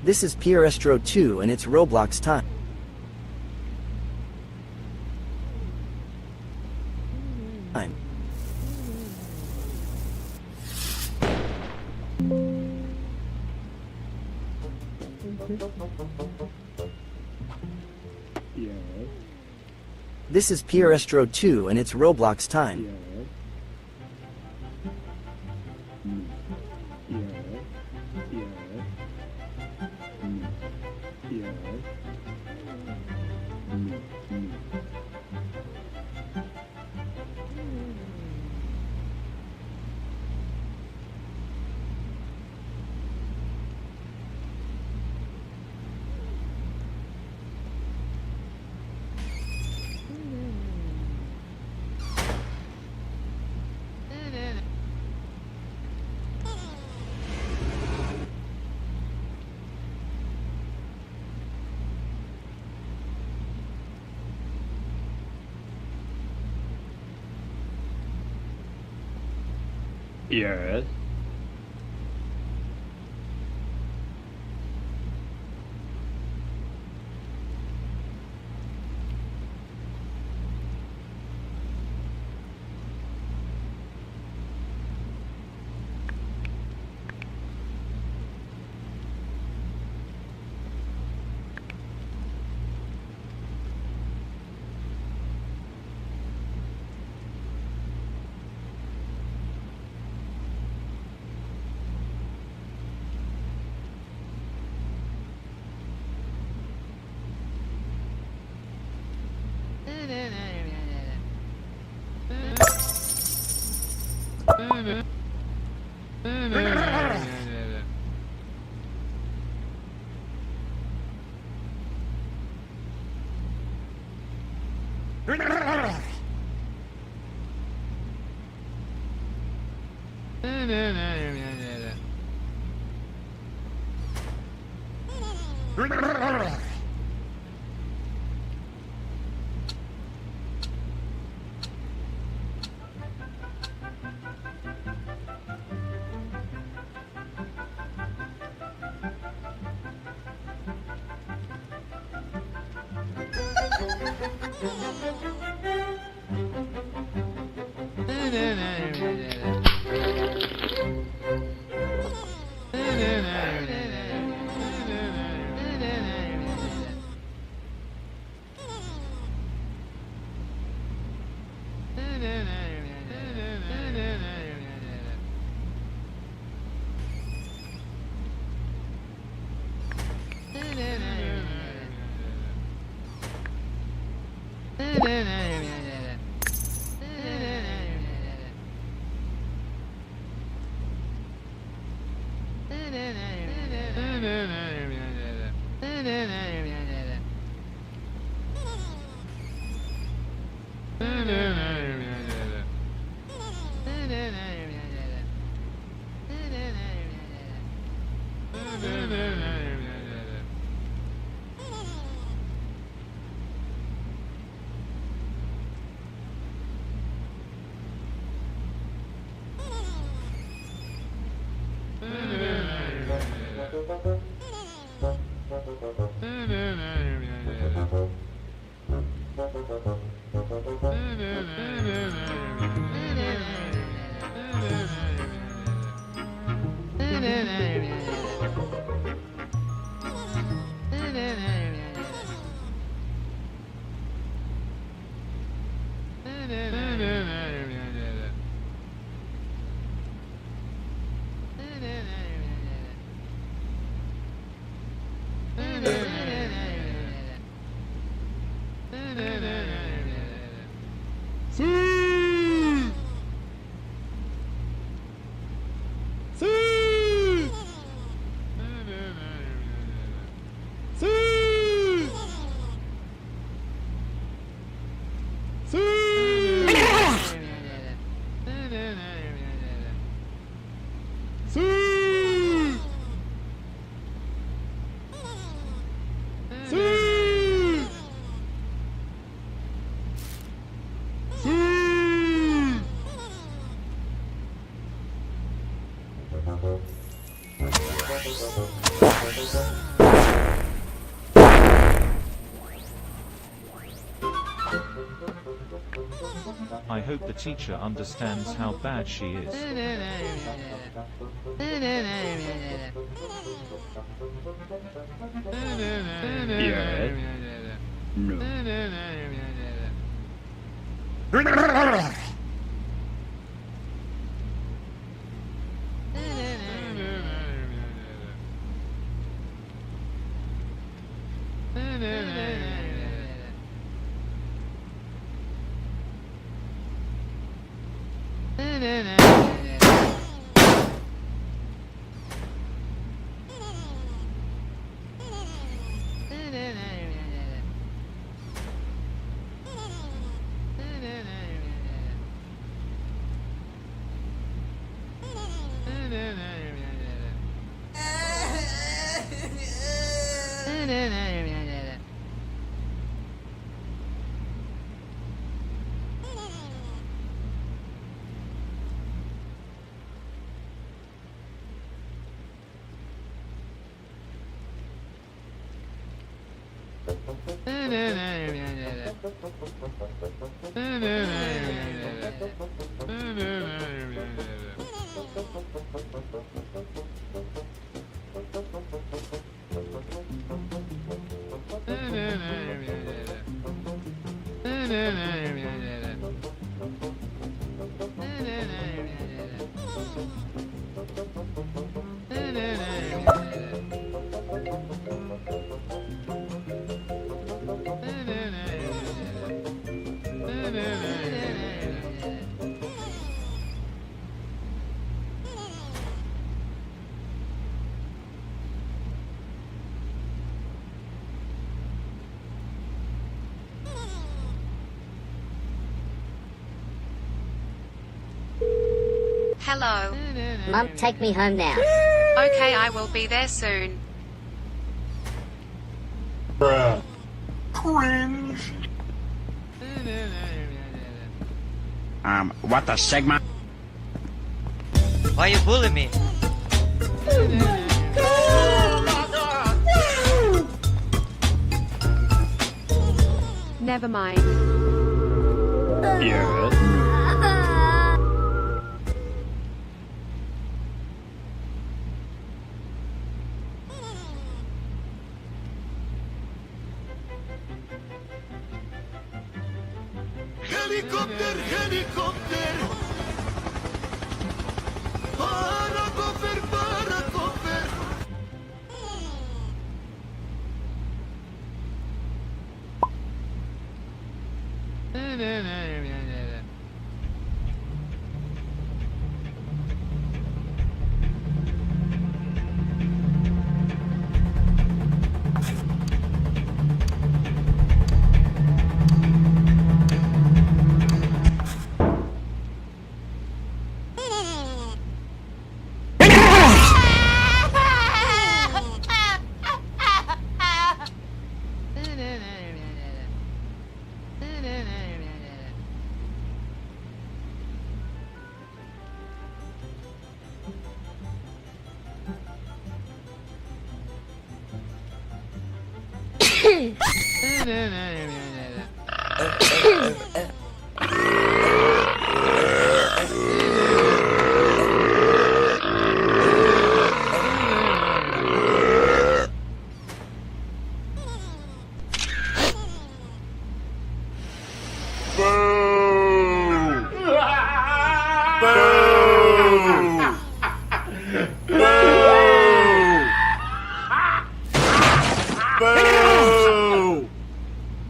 This is Pier Estro 2 and it's Roblox time. Yes. This is Pier Estro 2 and it's Roblox time. Yes. Mm. Yes. Yes. Mm. Yes. Mm. Mm. Yes. I hope the teacher understands how bad she is. Yes. No. Hello. Mum, take me home now. Okay, I will be there soon. Cringe. What the Sigma? Why you bully me? Never mind. Yes. Helicopter, helicopter. Paracofer, paracofer.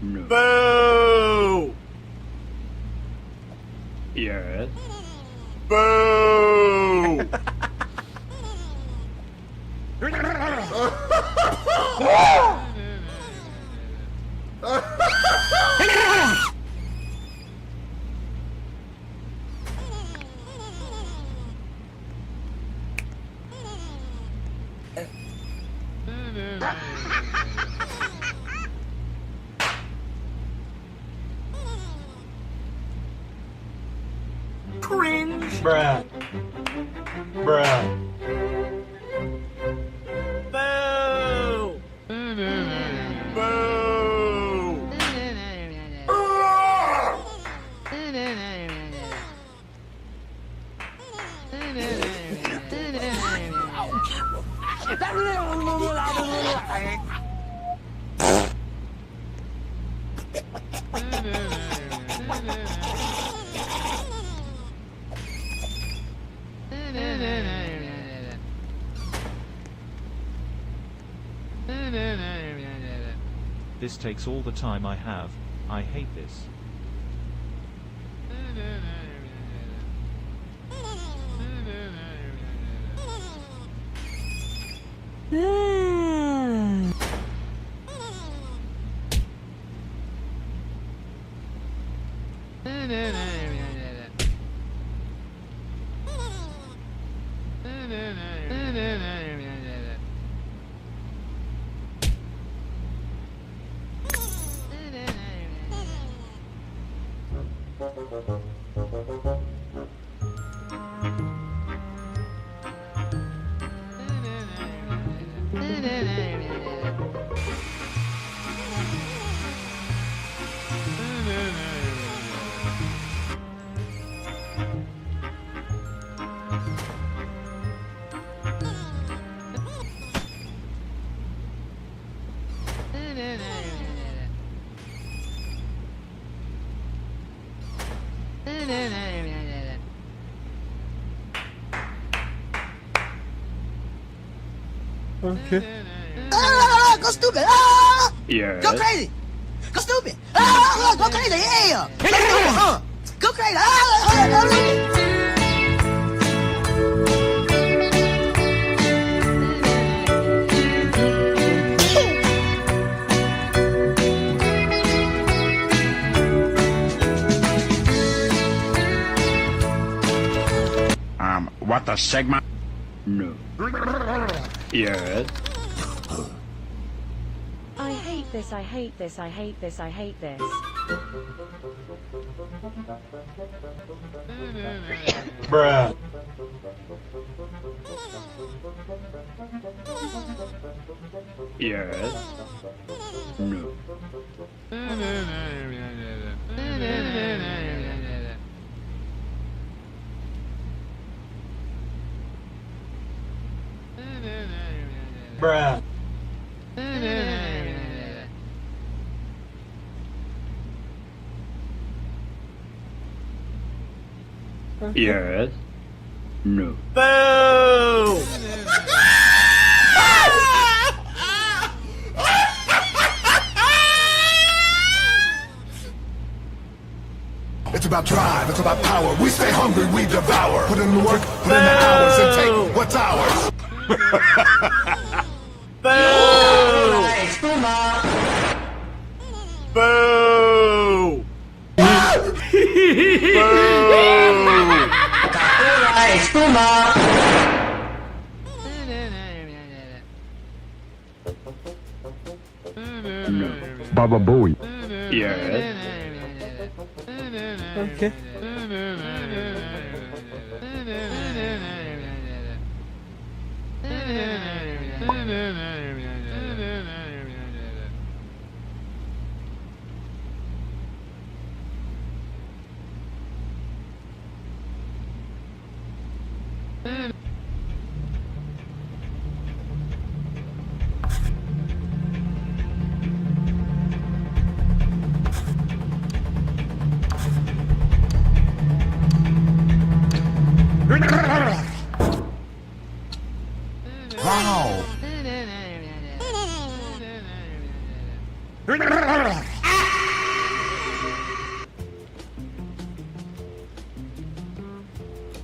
No. Boo! Yes. Boo! Cringe. Bruh. Bruh. Boo! Boo! This takes all the time I have. I hate this. Ah, go stupid! Ah! Yes. Go crazy! Go stupid! Ah, go crazy! Yeah! Go stupid! Go crazy! What the Sigma? No. Yes. I hate this, I hate this, I hate this, I hate this. Bruh. Yes. No. Bruh. Yes. No. Boo! It's about drive, it's about power. We stay hungry, we devour. Put in the work, put in the hours, and take what's ours. Boo! No. Baba Booey. Yes. Okay.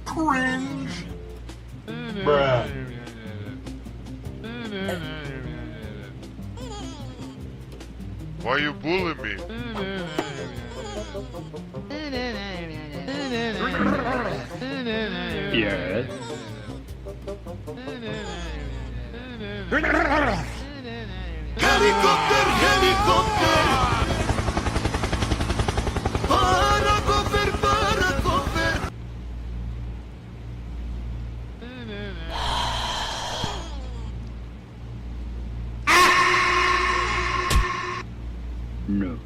Cringe. Bruh. Why you bullying me? Yes. Helicopter, helicopter. Paracofer, paracofer. No.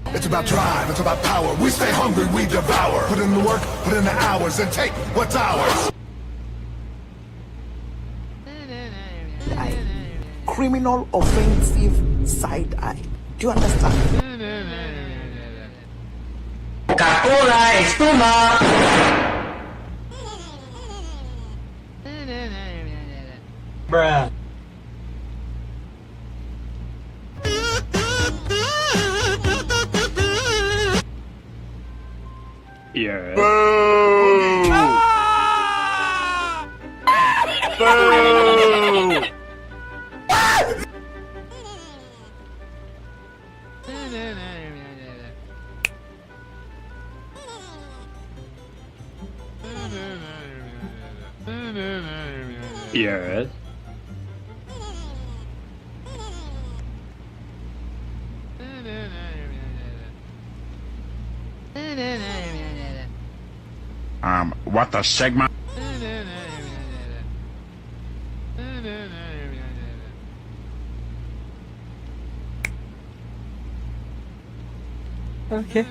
It's about drive, it's about power. We stay hungry, we devour. Put in the work, put in the hours, and take what's ours. Criminal offensive side eye. Do you understand? Coca-Cola, espuma. Bruh. Yes. Boo! Boo! Yes. What the Sigma? Okay.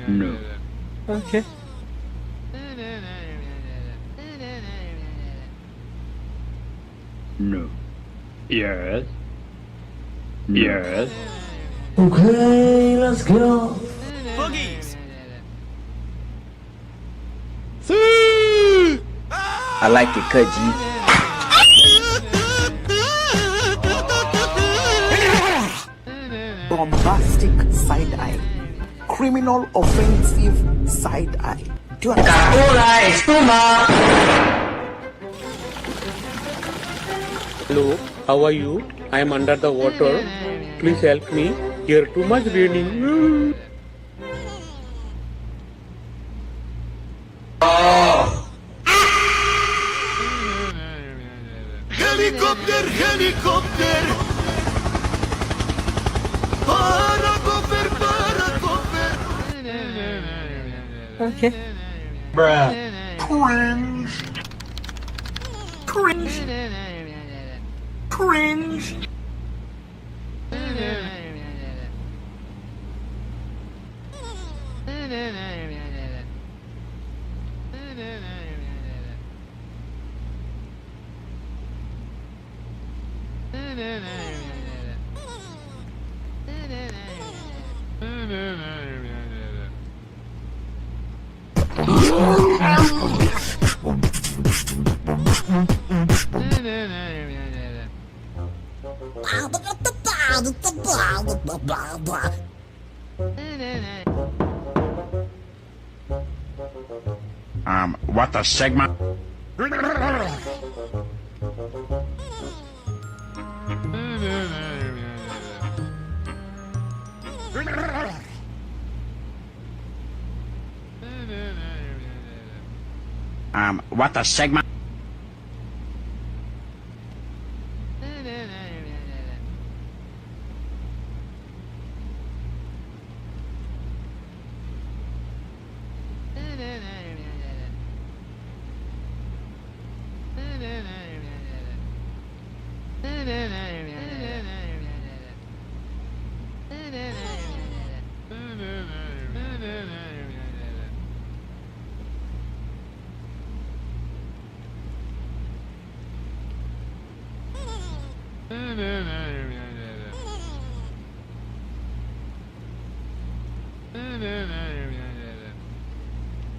No. Okay. No. Yes. Yes. Okay, let's go. Boogies! I like it, Kaji. Bombastic side eye. Criminal offensive side eye. Do you understand? Coca-Cola, espuma. Hello, how are you? I am under the water. Please help me. Here too much raining. Helicopter, helicopter. Paracofer, paracofer. Okay. Bruh. Cringe. Cringe. Cringe. What the Sigma? What the Sigma?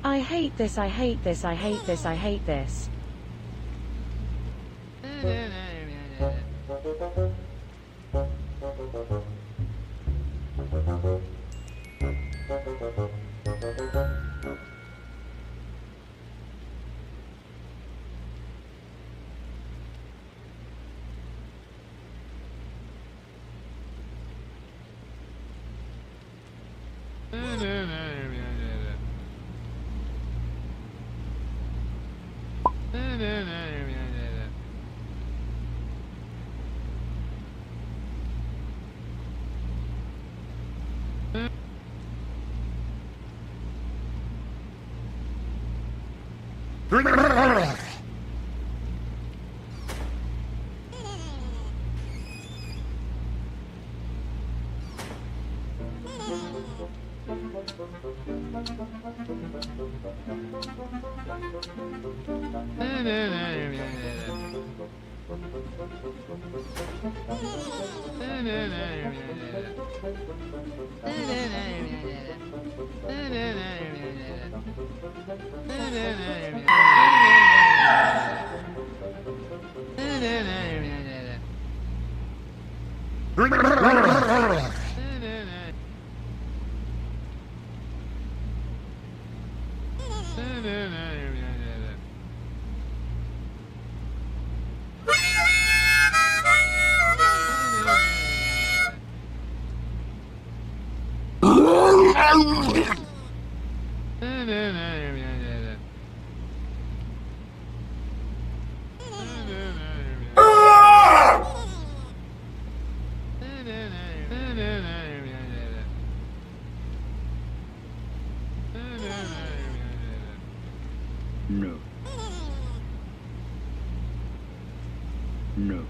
I hate this, I hate this, I hate this, I hate this. No. No. No.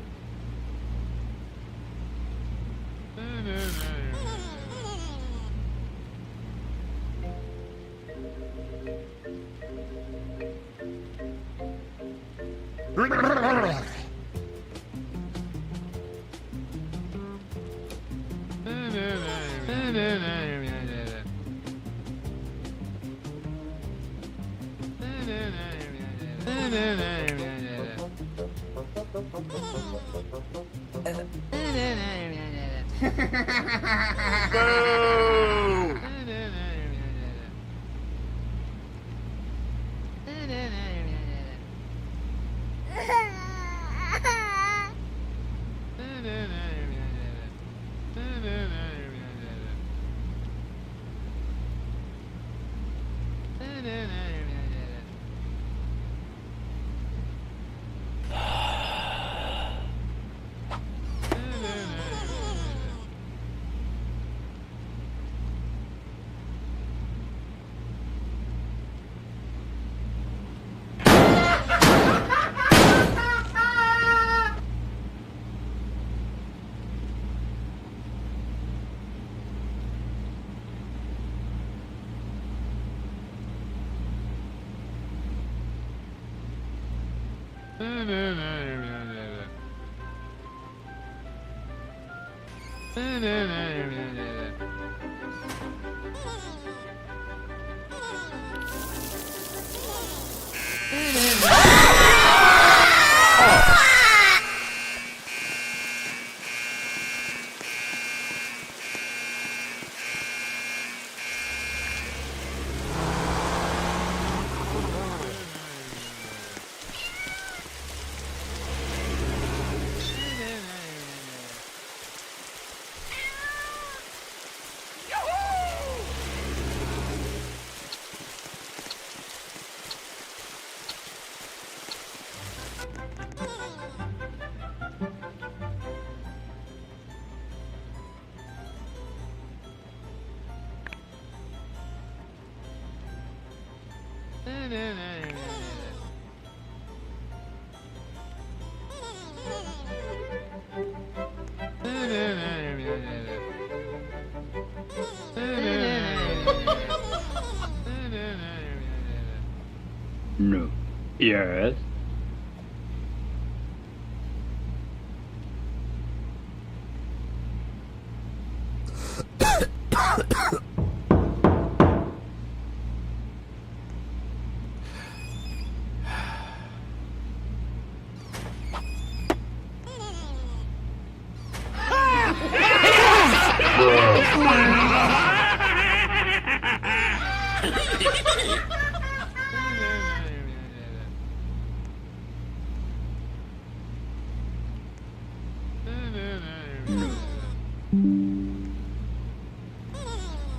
Yes.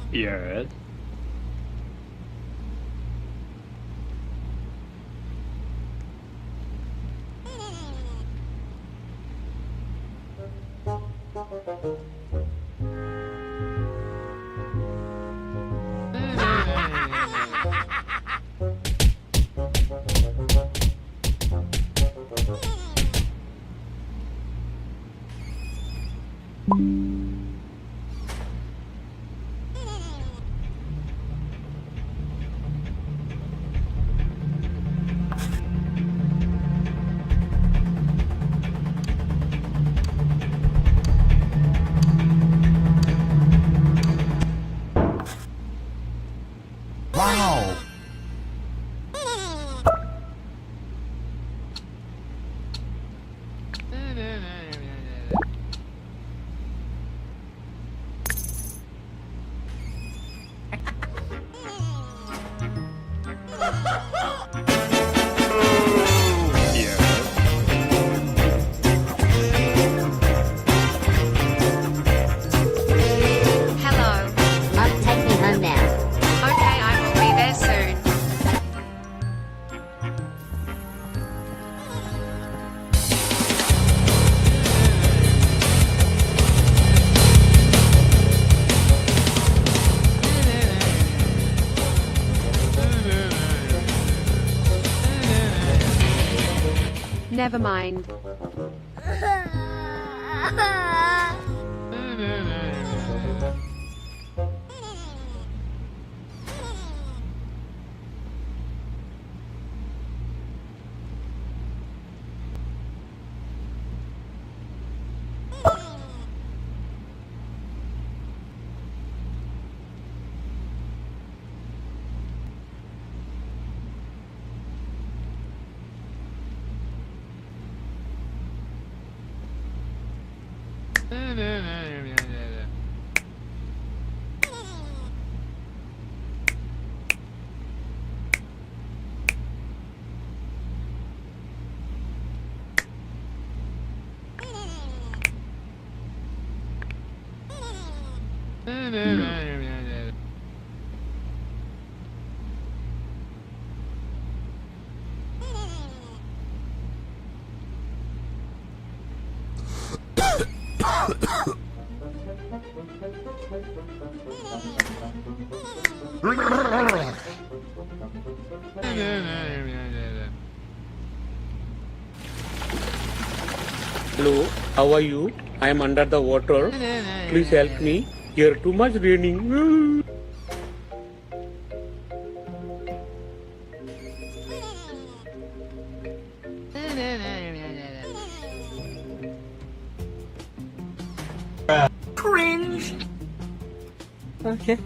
No. Yes. Wow. Yes. Hello. Mum, take me home now. Okay, I will be there soon. Never mind. Hello, how are you? I am under the water. Please help me. Here too much raining. Cringe. Okay.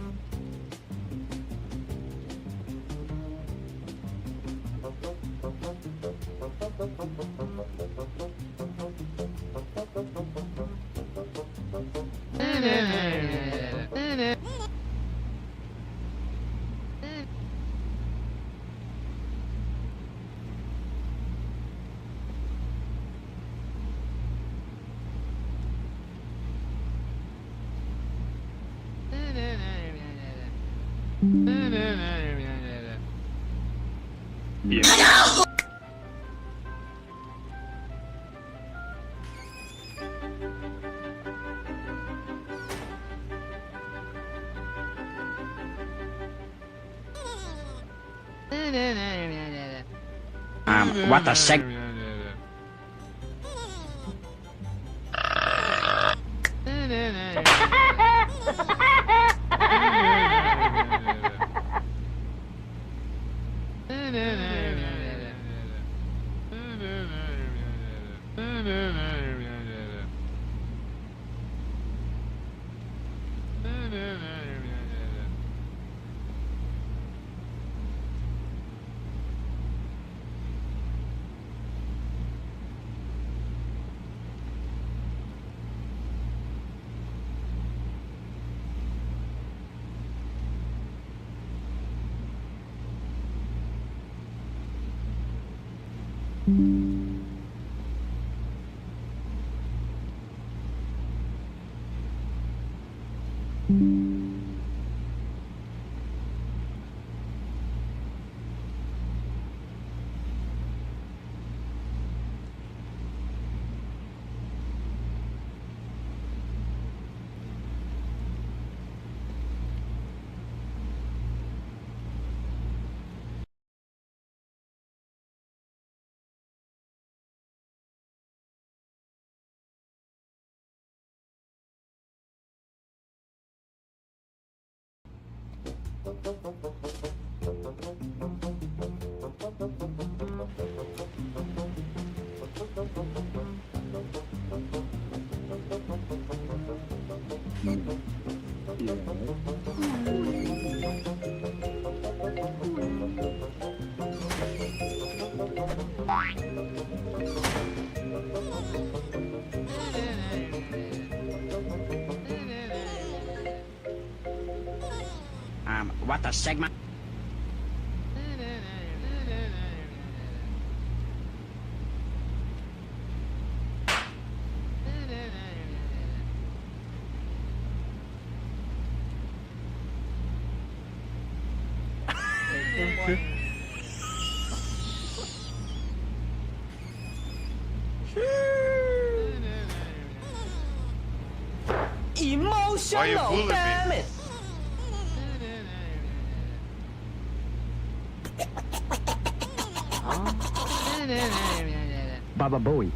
Yes. What a sec. What a segment. Why you bullying me? Baba Bowie.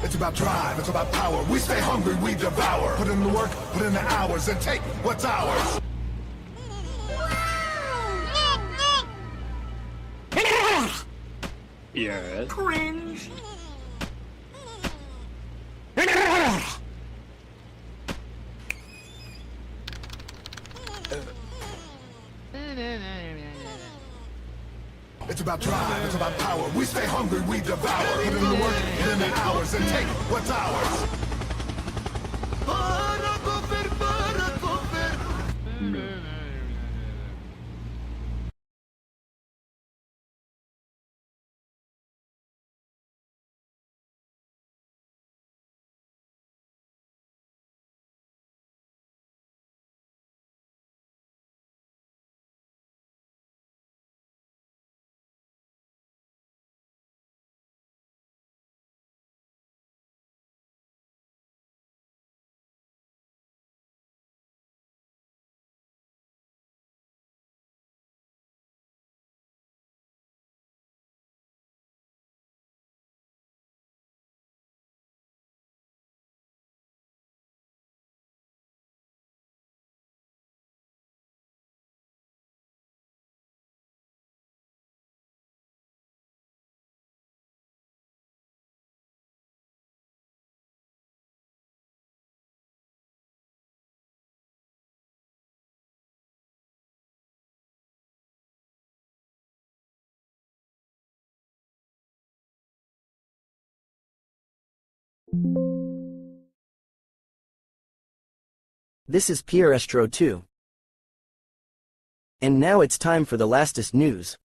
It's about drive, it's about power. We stay hungry, we devour. Put in the work, put in the hours, and take what's ours. Yes. Cringe. It's about drive, it's about power. We stay hungry, we devour. Put in the work, put in the hours, and take what's ours. This is Pierre Estro 2. And now it's time for the lastest news.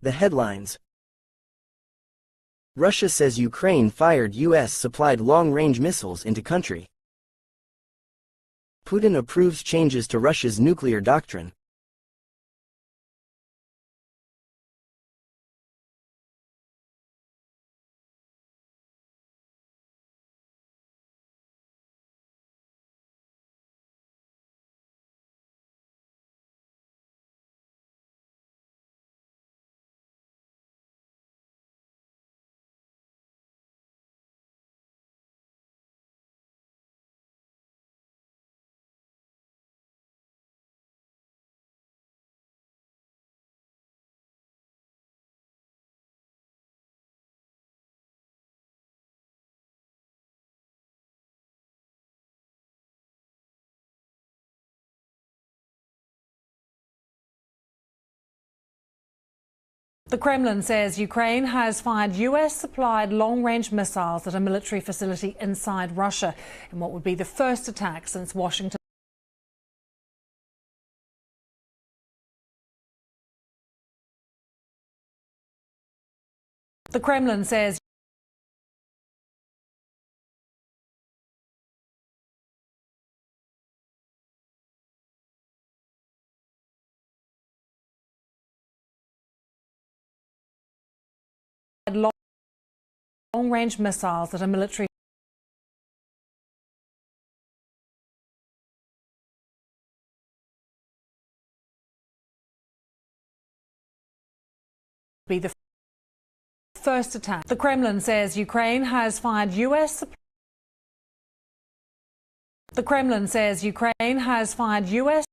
The headlines. Russia says Ukraine fired US-supplied long-range missiles into country. Putin approves changes to Russia's nuclear doctrine. The Kremlin says Ukraine has fired US-supplied long-range missiles at a military facility inside Russia in what would be the first attack since Washington. The Kremlin says long-range missiles at a military be the first attack. The Kremlin says Ukraine has fired US. The Kremlin says Ukraine has fired US.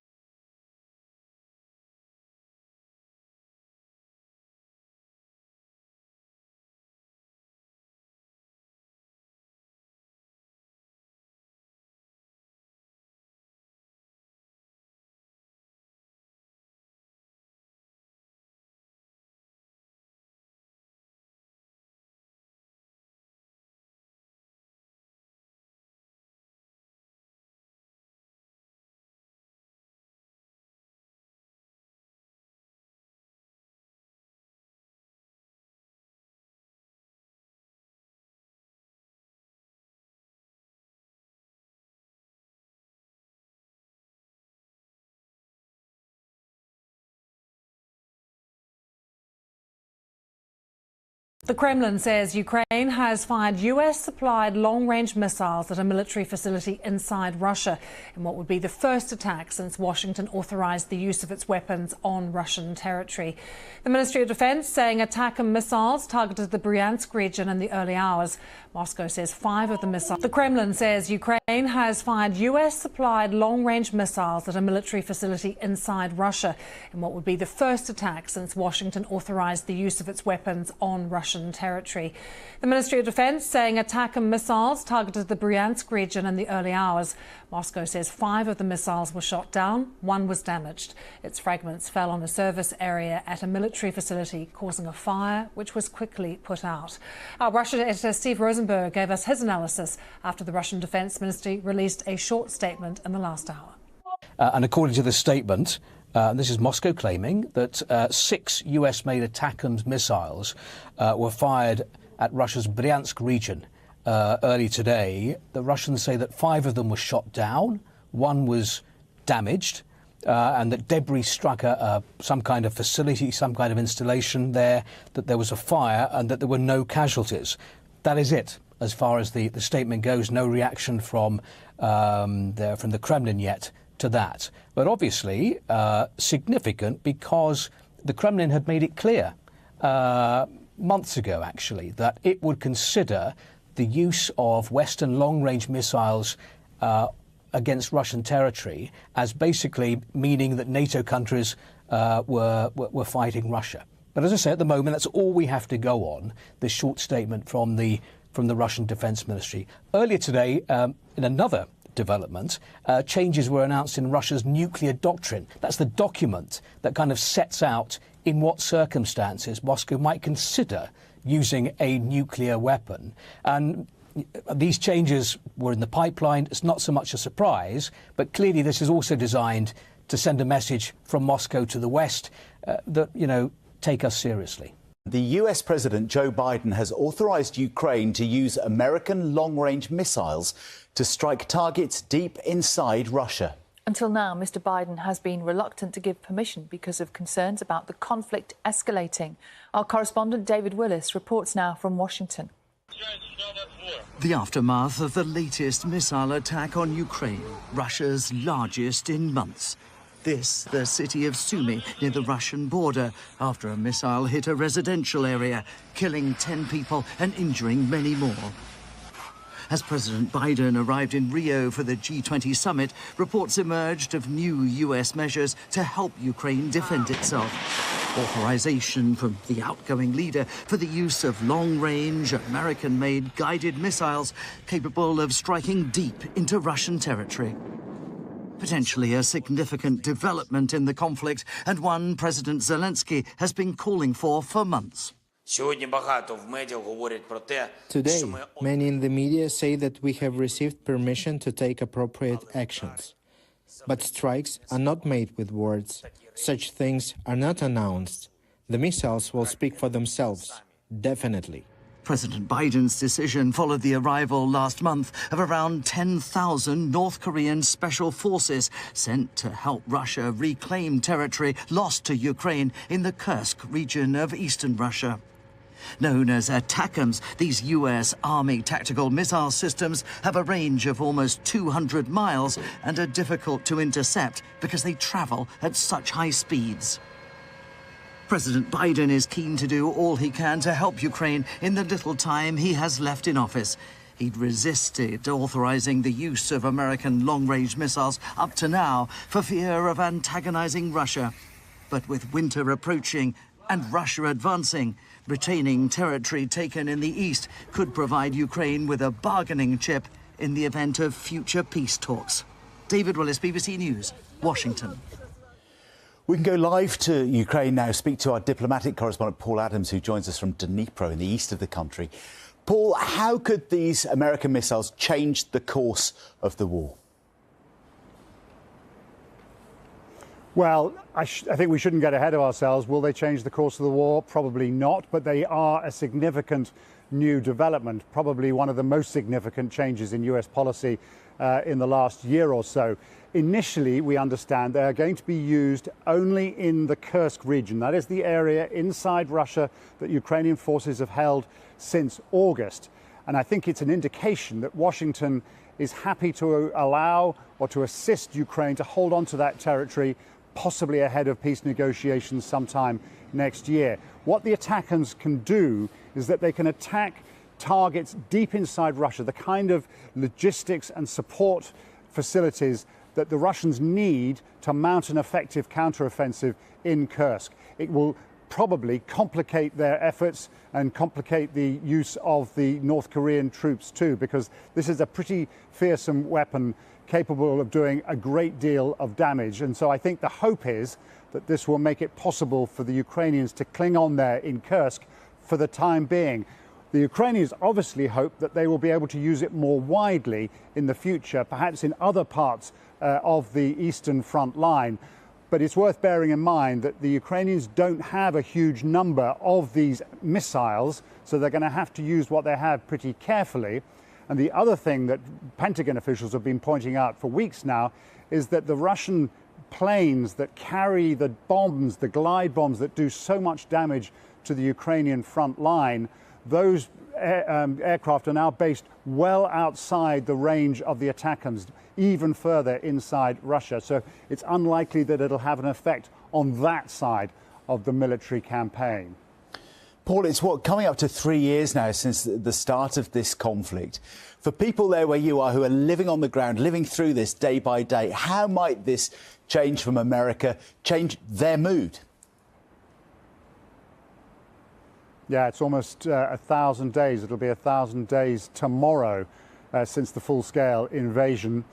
The Kremlin says Ukraine has fired US-supplied long-range missiles at a military facility inside Russia in what would be the first attack since Washington authorized the use of its weapons on Russian territory. The Ministry of Defense saying attack and missiles targeted the Bryansk region in the early hours. Moscow says 5 of the missiles. The Kremlin says Ukraine has fired US-supplied long-range missiles at a military facility inside Russia in what would be the first attack since Washington authorized the use of its weapons on Russian territory. The Ministry of Defense saying attack and missiles targeted the Bryansk region in the early hours. Moscow says 5 of the missiles were shot down, 1 was damaged. Its fragments fell on a service area at a military facility, causing a fire which was quickly put out. Our Russian editor Steve Rosenberg gave us his analysis after the Russian Defense Ministry released a short statement in the last hour. And according to the statement, this is Moscow claiming that 6 US-made ATACMS missiles were fired at Russia's Bryansk region early today. The Russians say that 5 of them were shot down, 1 was damaged, and that debris struck some kind of facility, some kind of installation there, that there was a fire and that there were no casualties. That is it as far as the statement goes. No reaction from the Kremlin yet to that. But obviously significant because the Kremlin had made it clear months ago, actually, that it would consider the use of Western long-range missiles against Russian territory as basically meaning that NATO countries were fighting Russia. But as I say, at the moment, that's all we have to go on, this short statement from the Russian Defense Ministry. Earlier today, in another development, changes were announced in Russia's nuclear doctrine. That's the document that kind of sets out in what circumstances Moscow might consider using a nuclear weapon. And these changes were in the pipeline. It's not so much a surprise, but clearly this is also designed to send a message from Moscow to the West that, you know, take us seriously. The US President Joe Biden has authorized Ukraine to use American long-range missiles to strike targets deep inside Russia. Until now, Mr. Biden has been reluctant to give permission because of concerns about the conflict escalating. Our correspondent David Willis reports now from Washington. The aftermath of the latest missile attack on Ukraine, Russia's largest in months. This, the city of Sumy, near the Russian border, after a missile hit a residential area, killing 10 people and injuring many more. As President Biden arrived in Rio for the G20 summit, reports emerged of new US measures to help Ukraine defend itself. Authorization from the outgoing leader for the use of long-range, American-made guided missiles capable of striking deep into Russian territory. Potentially a significant development in the conflict, and one President Zelensky has been calling for months. Today, many in the media say that we have received permission to take appropriate actions. But strikes are not made with words. Such things are not announced. The missiles will speak for themselves, definitely. President Biden's decision followed the arrival last month of around 10,000 North Korean special forces sent to help Russia reclaim territory lost to Ukraine in the Kursk region of eastern Russia. Known as ATACMS, these US Army tactical missile systems have a range of almost 200 miles and are difficult to intercept because they travel at such high speeds. President Biden is keen to do all he can to help Ukraine in the little time he has left in office. He'd resisted authorizing the use of American long-range missiles up to now for fear of antagonizing Russia. But with winter approaching and Russia advancing, retaining territory taken in the east could provide Ukraine with a bargaining chip in the event of future peace talks. David Willis, BBC News, Washington. We can go live to Ukraine now, speak to our diplomatic correspondent Paul Adams, who joins us from Dnipro in the east of the country. Paul, how could these American missiles change the course of the war? Well, I think we shouldn't get ahead of ourselves. Will they change the course of the war? Probably not, but they are a significant new development, probably one of the most significant changes in US policy in the last year or so. Initially, we understand they are going to be used only in the Kursk region. That is the area inside Russia that Ukrainian forces have held since August. And I think it's an indication that Washington is happy to allow or to assist Ukraine to hold on to that territory, possibly ahead of peace negotiations sometime next year. What the ATACMS can do is that they can attack targets deep inside Russia, the kind of logistics and support facilities that the Russians need to mount an effective counteroffensive in Kursk. It will probably complicate their efforts and complicate the use of the North Korean troops too, because this is a pretty fearsome weapon capable of doing a great deal of damage. And so I think the hope is that this will make it possible for the Ukrainians to cling on there in Kursk for the time being. The Ukrainians obviously hope that they will be able to use it more widely in the future, perhaps in other parts of the eastern front line. But it's worth bearing in mind that the Ukrainians don't have a huge number of these missiles, so they're going to have to use what they have pretty carefully. And the other thing that Pentagon officials have been pointing out for weeks now is that the Russian planes that carry the bombs, the glide bombs that do so much damage to the Ukrainian front line, those aircraft are now based well outside the range of the ATACMS, even further inside Russia. So it's unlikely that it'll have an effect on that side of the military campaign. Paul, it's coming up to 3 years now since the start of this conflict. For people there where you are who are living on the ground, living through this day by day, how might this change from America change their mood? Yeah, it's almost 1,000 days. It'll be 1,000 days tomorrow since the full-scale invasion.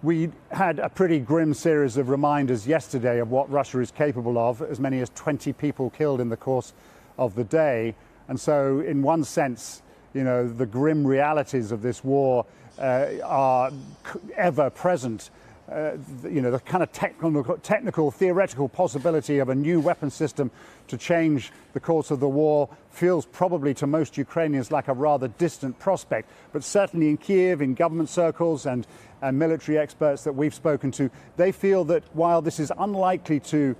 We had a pretty grim series of reminders yesterday of what Russia is capable of, as many as 20 people killed in the course of the day. And so, in one sense, you know, the grim realities of this war are ever present. the kind of technical, theoretical possibility of a new weapon system to change the course of the war feels probably to most Ukrainians like a rather distant prospect. But certainly in Kiev, in government circles and military experts that we've spoken to, they feel that while this is unlikely to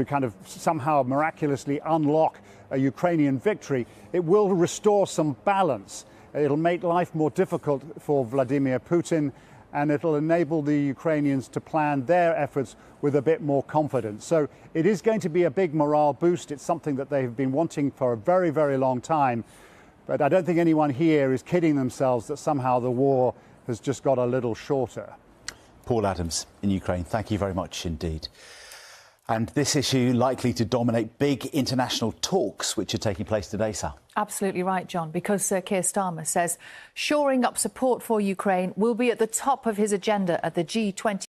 kind of somehow miraculously unlock a Ukrainian victory, it will restore some balance. It'll make life more difficult for Vladimir Putin, and it'll enable the Ukrainians to plan their efforts with a bit more confidence. So it is going to be a big morale boost. It's something that they've been wanting for a very, very long time. But I don't think anyone here is kidding themselves that somehow the war has just got a little shorter. Paul Adams in Ukraine, thank you very much indeed. And this issue likely to dominate big international talks which are taking place today, Sal. Absolutely right, John, because Sir Keir Starmer says shoring up support for Ukraine will be at the top of his agenda at the G20